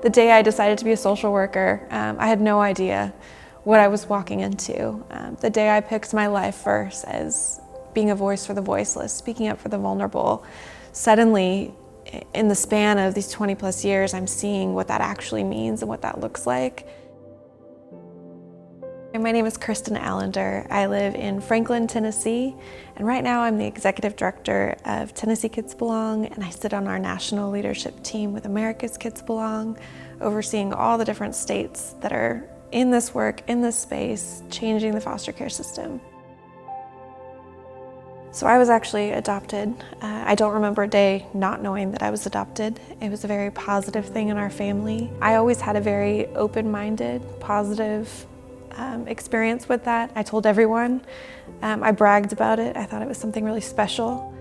The day I decided to be a social worker, I had no idea what I was walking into. The day I picked my life verse as being a voice for the voiceless, speaking up for the vulnerable, suddenly in the span of these 20 plus years, I'm seeing what that actually means and what that looks like. My name is Kristin Allender. I live in Franklin, Tennessee, and right now I'm the executive director of Tennessee Kids Belong, and I sit on our national leadership team with America's Kids Belong, overseeing all the different states that are in this work, in this space, changing the foster care system. So I was actually adopted. I don't remember a day not knowing that I was adopted. It was a very positive thing in our family. I always had a very open-minded, positive experience with that. I told everyone. I bragged about it. I thought it was something really special.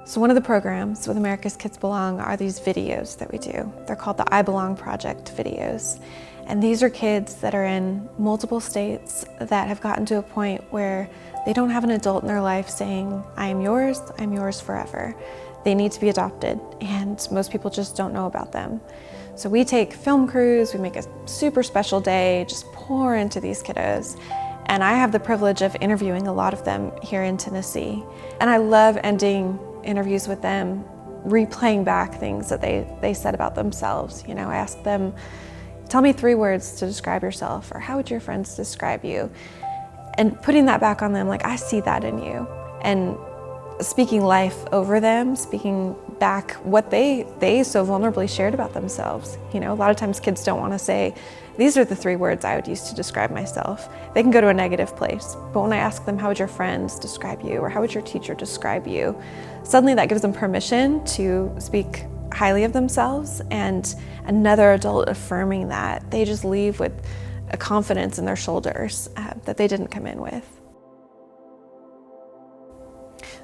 So one of the programs with America's Kids Belong are these videos that we do. They're called the I Belong Project videos. And these are kids that are in multiple states that have gotten to a point where they don't have an adult in their life saying, I'm yours forever. They need to be adopted, and most people just don't know about them. So we take film crews, we make a super special day, just pour into these kiddos. And I have the privilege of interviewing a lot of them here in Tennessee. And I love ending interviews with them, replaying back things that they said about themselves. You know, I ask them, tell me 3 words to describe yourself, or how would your friends describe you? And putting that back on them, like, I see that in you. And speaking life over them, speaking back what they so vulnerably shared about themselves. You know, a lot of times kids don't want to say, these are the 3 words I would use to describe myself. They can go to a negative place. But when I ask them, how would your friends describe you? Or how would your teacher describe you? Suddenly that gives them permission to speak highly of themselves, and another adult affirming that. They just leave with a confidence in their shoulders that they didn't come in with.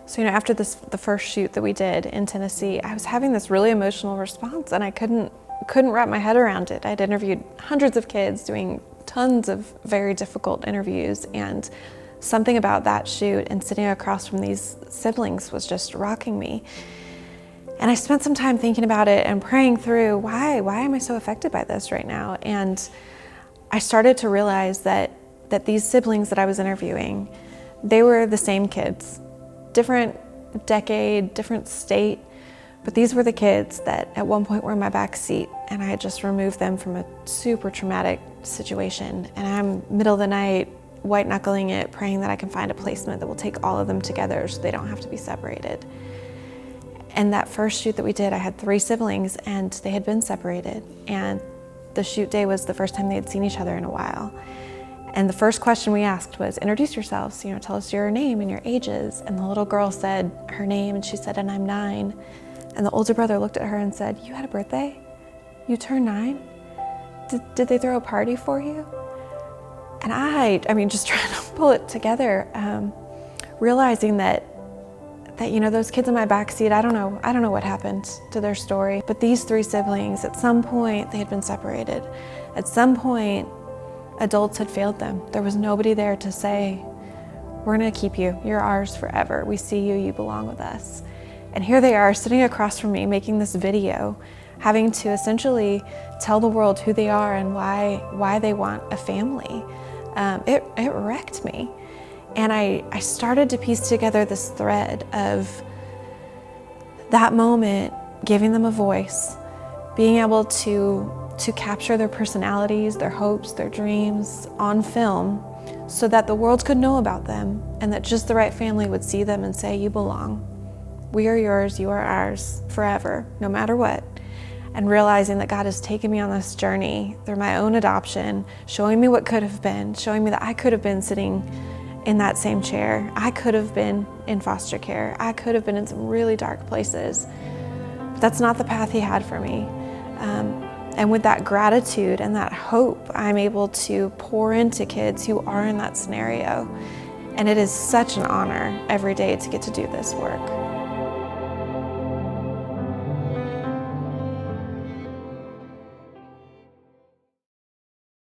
So, you know, after the first shoot that we did in Tennessee, I was having this really emotional response, and I couldn't wrap my head around it. I'd interviewed hundreds of kids, doing tons of very difficult interviews, and something about that shoot and sitting across from these siblings was just rocking me. And I spent some time thinking about it and praying through, why am I so affected by this right now? And I started to realize that these siblings that I was interviewing, they were the same kids. Different decade, different state, but these were the kids that at one point were in my back seat, and I had just removed them from a super traumatic situation. And I'm middle of the night, white knuckling it, praying that I can find a placement that will take all of them together so they don't have to be separated. And that first shoot that we did, I had 3 siblings, and they had been separated. And the shoot day was the first time they had seen each other in a while. And the first question we asked was, introduce yourselves, you know, tell us your name and your ages. And the little girl said her name, and she said, and I'm 9. And the older brother looked at her and said, you had a birthday? You turned 9? Did they throw a party for you? And I mean, just trying to pull it together, realizing that, you know, those kids in my backseat, I don't know what happened to their story, but these 3 siblings, at some point they had been separated. At some point, adults had failed them. There was nobody there to say, we're gonna keep you, you're ours forever. We see you, you belong with us. And here they are sitting across from me making this video, having to essentially tell the world who they are and why they want a family. It wrecked me. And I started to piece together this thread of that moment, giving them a voice, being able to capture their personalities, their hopes, their dreams on film so that the world could know about them, and that just the right family would see them and say, you belong. We are yours, you are ours, forever, no matter what. And realizing that God has taken me on this journey through my own adoption, showing me what could have been, showing me that I could have been sitting in that same chair. I could have been in foster care. I could have been in some really dark places. But that's not the path He had for me. And with that gratitude and that hope, I'm able to pour into kids who are in that scenario. And it is such an honor every day to get to do this work.